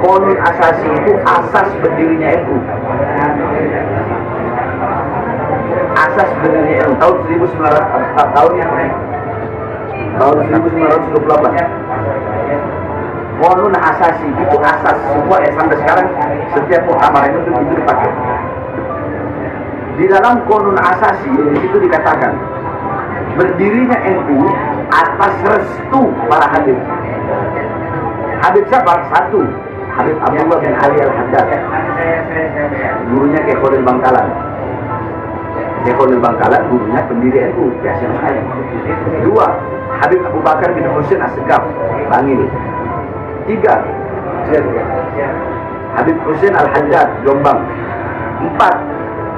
Qonun Asasi itu asas berdirinya NU. Asas berdirinya NU tahun 1900 tahun 1928. Qonun Asasi itu asas semua ya, sampai sekarang setiap muktamar itu dipakai. Di dalam Qonun Asasi itu dikatakan berdirinya NU atas restu para habib. Habib siapa? Satu, Habib Abdullah bin Ali Al-Haddad, gurunya Kiai Khalil Bangkalan. Kiai Khalil Bangkalan gurunya pendiri NU, Kiai Hasyim Asy'ari. Dua, Habib Abu Bakar bin Husain As-Segaf, Bangil. Tiga, Habib Husain Al-Haddad, Jombang. Empat,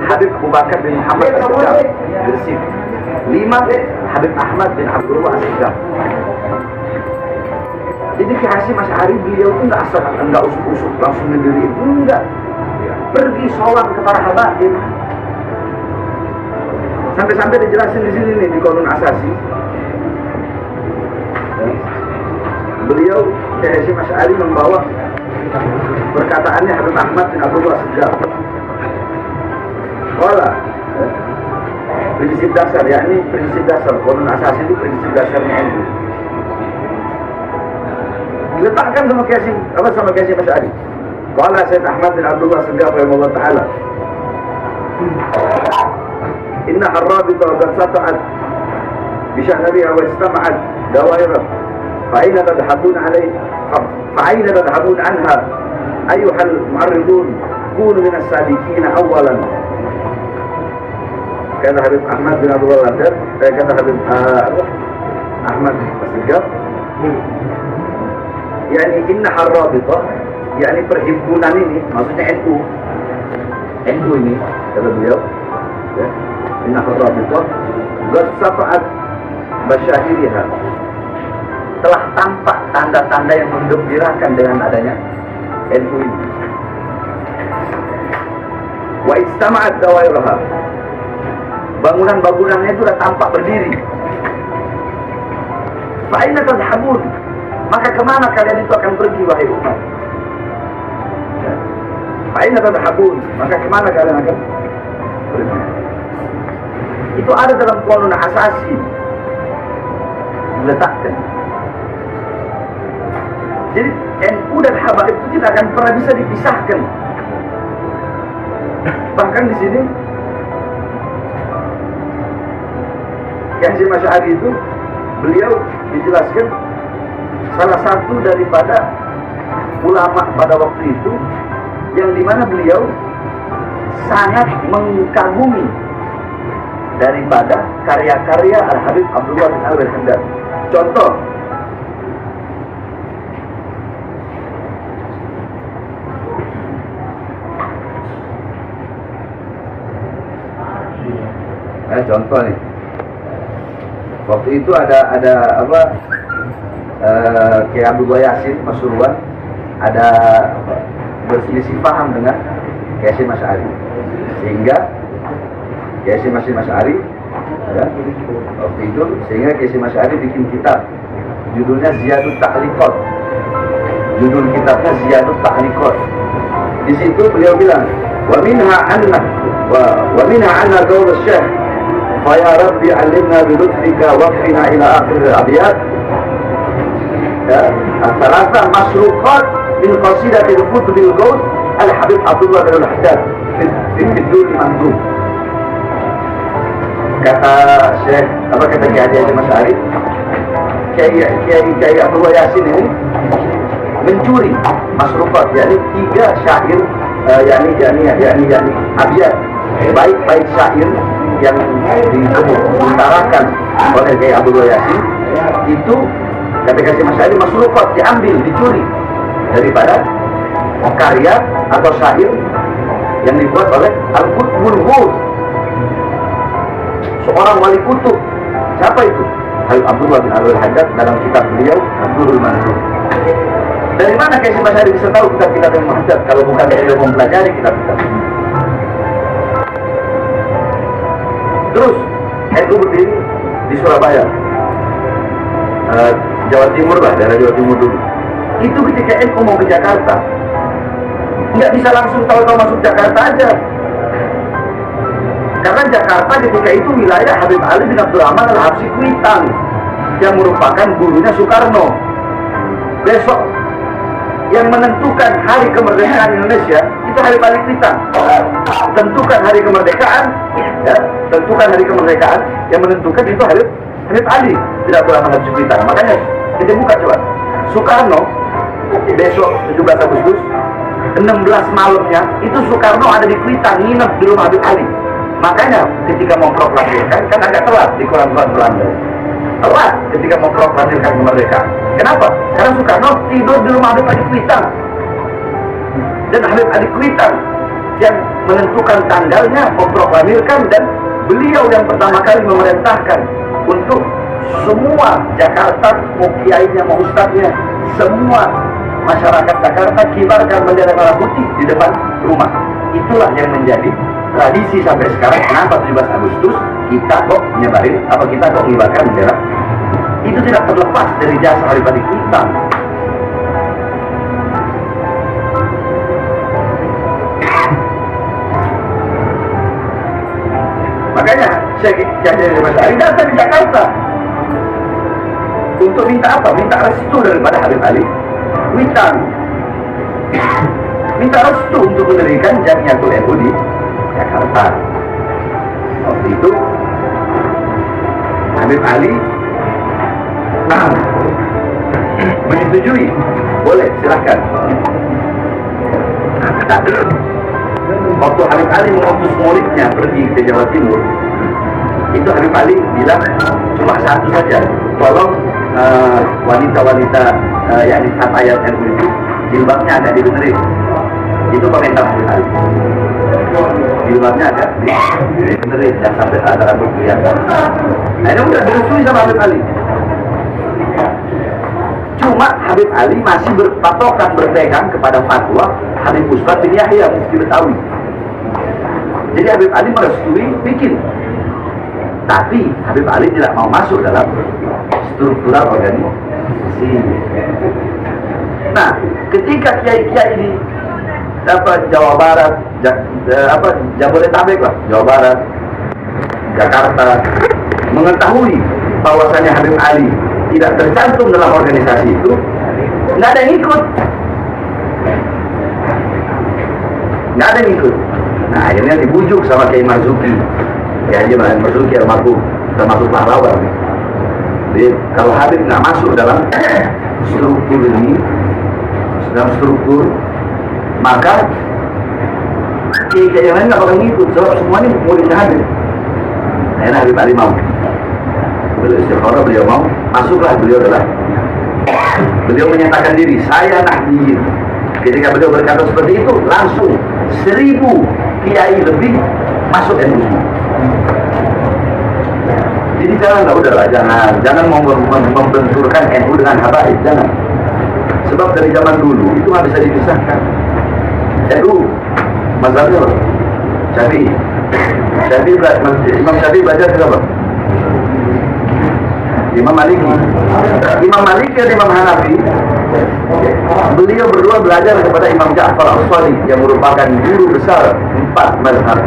Habib Abu Bakar bin Muhammad As-Segaf, Gresik. Lima, Habib Ahmad bin Abdullah As-Segaf. Jadi Kiai Hasyim Asy'ari beliau itu nggak asal, nggak usuk-usuk langsung mendiri itu, enggak. Pergi sowan ke para habaib. Sampai-sampai dijelasin di sini nih di Qonun Asasi. Beliau Kiai Hasyim Asy'ari membawa perkataannya Habib Ahmad bin Abdullah As-Segaf. Wala prinsip dasar, yakni prinsip dasar Qonun Asasi itu prinsip dasarnya NU. Diletakkan sama Kiai Hasyim Asy'ari. Qala Sayyid Ahmad bin Abdullah As-Segaf rahimahullah ta'ala, inna harrabita qad sata'at bi syahriha wa istama'at dawairah fa aina tadhhabun alayhi fa aina tadhhabun anha ayyuhal mu'arridun kunu min as-sadiqin awalan. Kata Habib Ahmad bin Abdullah Al-Haddad, kata Habib Ahmad As-Segaf, yakni inna harrabita, yakni perhimpunan ini, maksudnya NU ini, kata beliau ya, inna harrabita qad sata'at basyahiriha, telah tampak tanda-tanda yang menggembirakan dengan adanya NU ini. Wa istama'at dawairaha, bangunan-bangunannya itu sudah tampak berdiri. Fa aina tadhhabun, maka kemana kalian itu akan pergi wahai umat? Fa aina tadhhabun, maka kemana kalian akan pergi? Itu ada dalam Qonun Asasi diletakkan. Jadi NU dan habaib itu tidak akan pernah bisa dipisahkan. Bahkan di sini Kiai Hasyim Asy'ari itu beliau dijelaskan salah satu daripada ulama pada waktu itu yang dimana beliau sangat mengagumi daripada karya-karya Al-Habib Abdullah bin Ali Al-Haddad. Contoh, contoh nih, waktu itu ada apa, Kiai Abdullah Yasin Pasuruan ada berselisih paham dengan Kiai Hasyim Asy'ari, sehingga Kiai Hasyim Asy'ari ya, waktu itu sehingga Kiai Hasyim Asy'ari bikin kitab judulnya Ziyadut Ta'liqat. Judul kitabnya Ziyadut Ta'liqat. Di situ beliau bilang, wa minha anna qaul asy-syekh fa ya rabbi 'allimna bi lutfika waqfina ila akhir al-abyat. Ya, salasa masruqat min qasidatil Qutbil Ghaus Al-Habib Abdullah bin Al-Haddad fi Bidul Mandum. Kata Syekh, apa kata Kiai Hasyim Asy'ari, Kiai Abdullah Yasin ini mencuri masruqat, yakni 3 syair, yakni abiyat, baik syair yang diutarakan oleh Kiai Abdullah Yasin itu, kata Kiai Hasyim Asy'ari, masruqat, diambil, dicuri daripada karya atau syair yang dibuat oleh Al-Qutbul Ghaus, seorang wali kutub. Siapa itu? Habib Abdullah bin Ali Al-Haddad dalam kitab beliau Abdul Mansur. Dari mana Kiai Hasyim Asy'ari bisa tahu kitab-kitab yang Al-Haddad kalau bukan beliau mempelajari kitab-kitab? Terus NU berdiri di Surabaya, Jawa Timur lah, daerah Jawa Timur dulu. Itu ketika NU mau ke Jakarta, Nggak bisa langsung tahu-tahu masuk Jakarta aja. Karena Jakarta ketika itu wilayah Habib Ali bin Abdul Rahman Al-Habsyi Kuitang, yang merupakan gurunya Soekarno. Besok yang menentukan hari kemerdekaan Indonesia itu Habib Ali Kuitang. Tentukan hari kemerdekaan, ya, tentukan hari kemerdekaan, yang menentukan itu Habib Ali bin Abdul Rahman Al-Habsyi Kuitang. Makanya kita buka coba. Soekarno besok 17 Agustus 16 malamnya itu Soekarno ada di Kuitang nginep di rumah Habib Ali. Makanya ketika mau proklamasikan kan agak telat di koran-koran Belanda. Telat ketika mau proklamasikan kemerdekaan. Kenapa? Karena Soekarno tidur di rumah Habib Ali Kuitang. Dan Habib Ali Kuitang yang menentukan tanggalnya, memproklamirkan, dan beliau yang pertama kali memerintahkan untuk semua Jakarta, mau kiainya, mau ustadznya, semua masyarakat Jakarta kibarkan bendera merah putih di depan rumah. Itulah yang menjadi tradisi sampai sekarang. Kenapa 17 Agustus kita kok nyebarin, apa kita kok mengibarkan bendera? Itu tidak terlepas dari jasa Habib Ali Kuitang. Makanya Syekh Mas Ali datang di Jakarta untuk minta apa? Minta restu daripada Habib Ali Kuitang. Minta restu untuk mendirikan Jamiatul NU di Jakarta. Waktu itu Habib Ali menyetujui, boleh, silahkan. Waktu Habib Ali mengutus muridnya pergi ke Jawa Timur, itu Habib Ali bilang cuma satu saja, tolong wanita-wanita yakni fatayat NU itu jilbabnya agak dibenerin. Itu perintah Habib Ali. Jilbabnya agak dibenerin, jangan sampai ada rambut kelihatan. Nah ini udah direstui sama Habib Ali. Cuma Habib Ali masih berpatokan, berpegang kepada fatwa Habib Ustadz bin Yahya Mufti Betawi. Jadi Habib Ali merestui bikin, tapi Habib Ali tidak mau masuk dalam struktural organisasi. Nah, ketika kiai-kiai di Jawa Barat, Jabodetabek lah, Jawa Barat, Jakarta, mengetahui bahwasannya Habib Ali tidak tercantum dalam organisasi itu, nggak ada yang ikut. Nggak ada yang ikut. Nah, akhirnya dibujuk sama Kiai Marzuki. Kiai Haji Marzuki almarhum, termasuk pahlawan. Jadi, kalau Habib nggak masuk dalam struktur ini, dalam struktur, maka kiai yang lain nggak bakal ngikut. Sebab semuanya muridnya Habib. Akhirnya Habib Ali mau. Beliau istikharah, beliau mau, masuklah beliau adalah. Beliau menyatakan diri, saya Nahdiyin. Ketika beliau berkata seperti itu, langsung 1000 kiai lebih masuk NU. Jadi udahlah, jangan membenturkan NU dengan habaib, jangan. Sebab dari zaman dulu itu nggak bisa dipisahkan. NU, mazhabnya apa? Syafi'i. Imam Syafi'i belajar siapa? Imam Maliki. Imam Maliki dan Imam Hanafi, beliau berdua belajar kepada Imam Ja'far As-Shadiq yang merupakan guru besar 4 mazhab.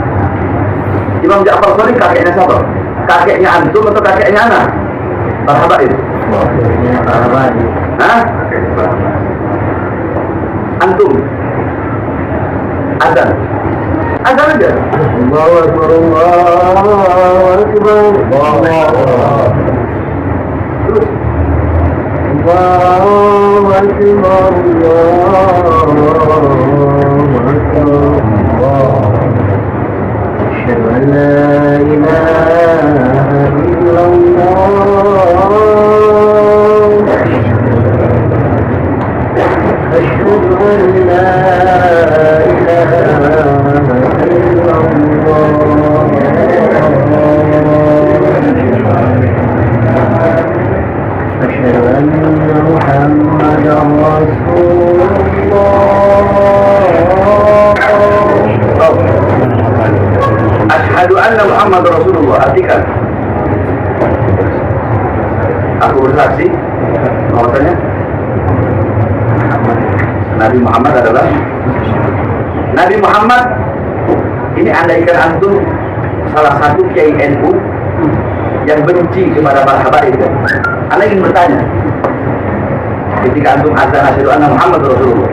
Imam Ja'far As-Shadiq kakeknya siapa? Kakeknya antum atau kakeknya anak? Sahabat itu? Hah? Antum? Azan? Azan aja? Allahu Akbar, Allahu Akbar, terus Allahu Akbar, Allahu Akbar, asyhadu an la ilaha illallah, asyhadu an la ilaha أشهد أن محمدا رسول الله. أشهد أن محمد رسول الله. Artikan, aku bersaksi bahwasanya Nabi Muhammad adalah Nabi Muhammad ini andaikan antum salah satu kiai NU yang benci kepada para habaib, anda ingin bertanya ketika antum azan asyhadu anna Muhammad Rasulullah,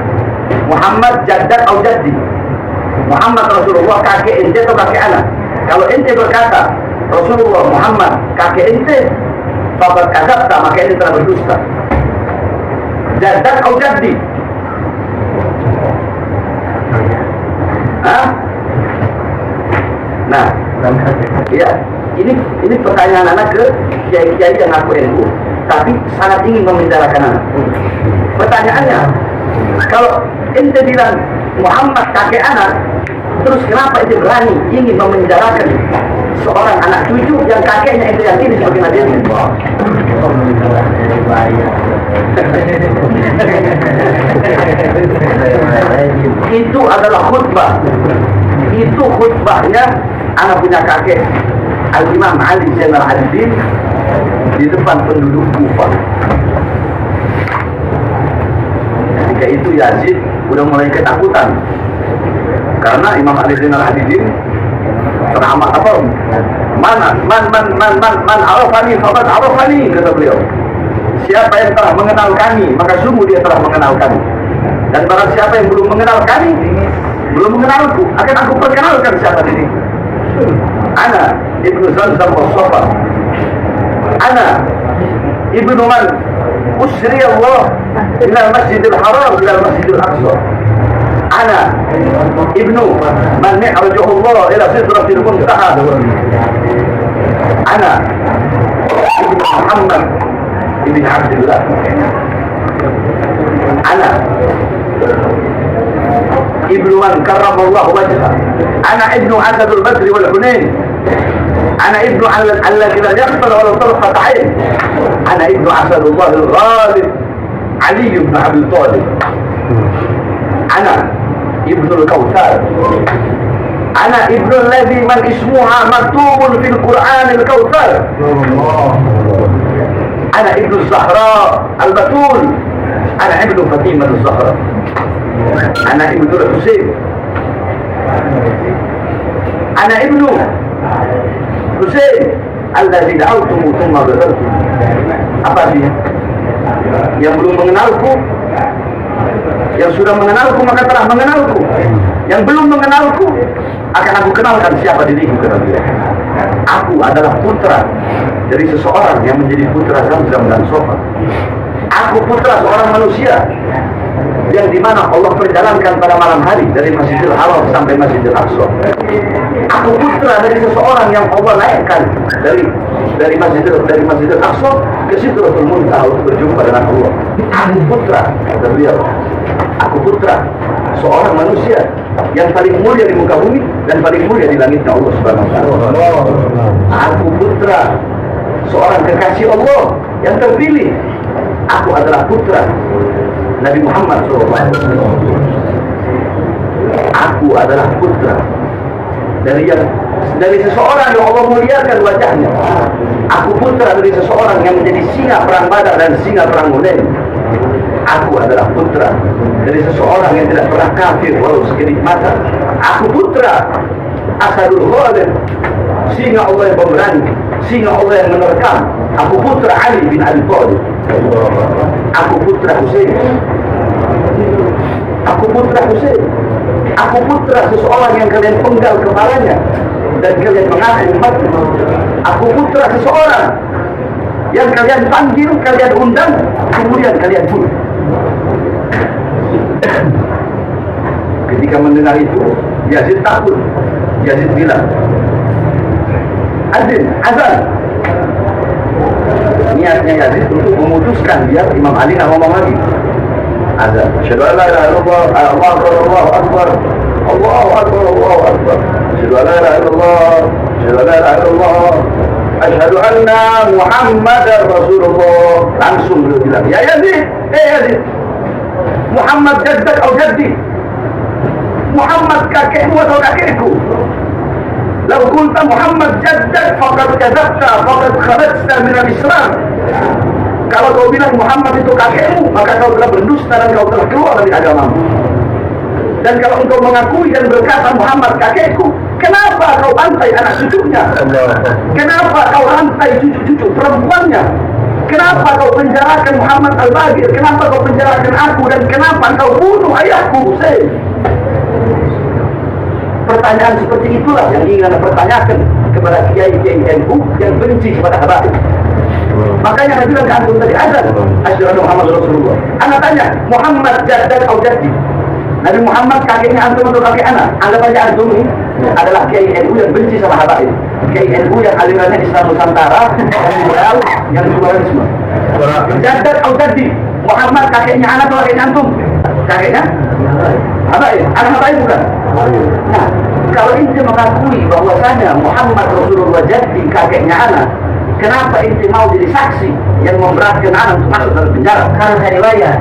Muhammad jaddak atau jaddi? Muhammad Rasulullah kakek ente atau kakek anak? Kalau ente berkata Rasulullah Muhammad kakek ente, faqad kadzabta, maka ente telah berdusta. Jaddak atau jaddi? Hah? Nah, ya, ini pertanyaan anak ke kiai-kiai yang ngaku NU, tapi sangat ingin memenjarakan anak. Pertanyaannya, kalau ente bilang Muhammad kakek anak, terus kenapa ente berani ingin memenjarakan seorang anak cucu yang kakeknya ente yakini sebagai nabi? Itu adalah khutbah. Itu khutbahnya anak punya kakek Al-Imam Ali Zainal Abidin di depan penduduk Kufah. Ketika itu Yazid udah mulai ketakutan karena Imam Ali Zainal Abidin teramat apa? Man arafani faqad arafani, kata beliau. Siapa yang telah mengenal kami, maka sungguh dia telah mengenal kami. Dan barang siapa yang belum mengenal kami, belum mengenalku, akan aku perkenalkan siapa diri. Ana ibnu Zamzam was-Safa. Ana ibnu man usri Allah ila Masjidil Haram ila Masjidil Aqsa. Ana ibnu man mi'rajahu Allah ila Sidratil Muntaha. Ana ibnu Muhammad ibn Abdullah. Ana ibnu man karramallahu wajhah. Ana ibnu Asadul Badri wal Hunain. Ana ibnu alladhi la yaghfar wa la tarfat 'ain. Ana ibnu Asadullah al-Ghalib Ali ibn Abi Thalib. Ana ibnu al-Kautsar. Ana ibnu alladhi man ismuha maktubun fil Qur'an al-Kautsar. Ana ibnu Zahra al-Batul. Ana ibnu Fatimah al-Zahra. Ana ibnu Husain. Ana ibnu Husain alladzi da'awtumu thumma ghafartum. Apa artinya? Yang belum mengenalku, yang sudah mengenalku maka telah mengenalku. Yang belum mengenalku akan aku kenalkan siapa diriku, kata dia. Aku adalah putra dari seseorang yang menjadi putra Zamzam dan Safa. Aku putra seorang manusia yang dimana Allah perjalankan pada malam hari dari Masjidil Haram sampai Masjidil Aqsa. Aku putra dari seseorang yang Allah naikkan dari Masjidil Aqsa ke Sidratul Muntaha untuk berjumpa dengan Allah. Aku putra, kata beliau. Aku putra seorang manusia yang paling mulia di muka bumi dan paling mulia di langitnya Allah Subhanahu wa taala. Aku putra seorang kekasih Allah yang terpilih. Aku adalah putra Nabi Muhammad SAW. Aku adalah putra dari seseorang yang Allah muliakan wajahnya. Aku putra dari seseorang yang menjadi singa perang Badar dan singa perang Hunain. Aku adalah putra dari seseorang yang tidak pernah kafir walau sekedip mata. Aku putra Asadul Ghalib, singa Allah yang pemberani, singa Allah yang menerkam. Aku putra Ali bin Abi Thalib. Aku putra Husain. Aku putra Husain. Aku putra seseorang yang kalian penggal kepalanya dan kalian mengaku mati. Aku putra seseorang yang kalian panggil, kalian undang, kemudian kalian bunuh. Ketika mendengar itu, Yazid takut. Yazid bilang, azan. Niatnya Yazid untuk memutuskan biar Imam Ali nggak ngomong lagi. Azan. Asyhadu an la ilaha illallah, Allahu akbar, Allahu akbar, Allahu akbar. Asyhadu an la ilaha illallah, asyhadu an la ilaha illallah, asyhadu anna Muhammadar Rasulullah. Langsung beliau bilang, ya Yazid, Yazid, Muhammad jaddak atau jaddi? Muhammad kakekmu atau kakekku? Lau kunta Muhammad jaddak faqad kadzabta faqad kharajta minal Islam. Kalau kau bilang Muhammad itu kakekmu, maka kau telah berdusta dan kau telah keluar dari agamamu. Dan kalau engkau mengakui dan berkata Muhammad kakekku, kenapa kau bantai anak cucunya? Kenapa kau rantai cucu-cucu perempuannya? Kenapa kau penjarakan Muhammad Al-Bagir? Kenapa kau penjarakan aku? Dan kenapa kau bunuh ayahku Hussein? Pertanyaan seperti itulah yang ingin Anda pertanyakan kepada kiai-kiai NU yang benci kepada Habaib. Makanya Anda bilang ke antum tadi azan asyhadu Muhammad Rasulullah. Anda tanya Muhammad jaddad atau jaddi? Nabi Muhammad kakeknya antum atau kakek anak? Anggap aja antum ini adalah kiai NU yang benci sama Habaib. Kiai NU yang alirannya Islam Nusantara, yang liberal, yang pluralisme. Jaddad atau jaddi? Muhammad kakeknya anak atau kakeknya antum? Kakeknya? Habaib. Anak Habaib bukan? Nah, kalau ente mengakui bahwasanya Muhammad Rasulullah jaddi kakeknya anak, kenapa ente mau jadi saksi yang memberatkan anak untuk masuk dalam penjara? Karena saya riwayat.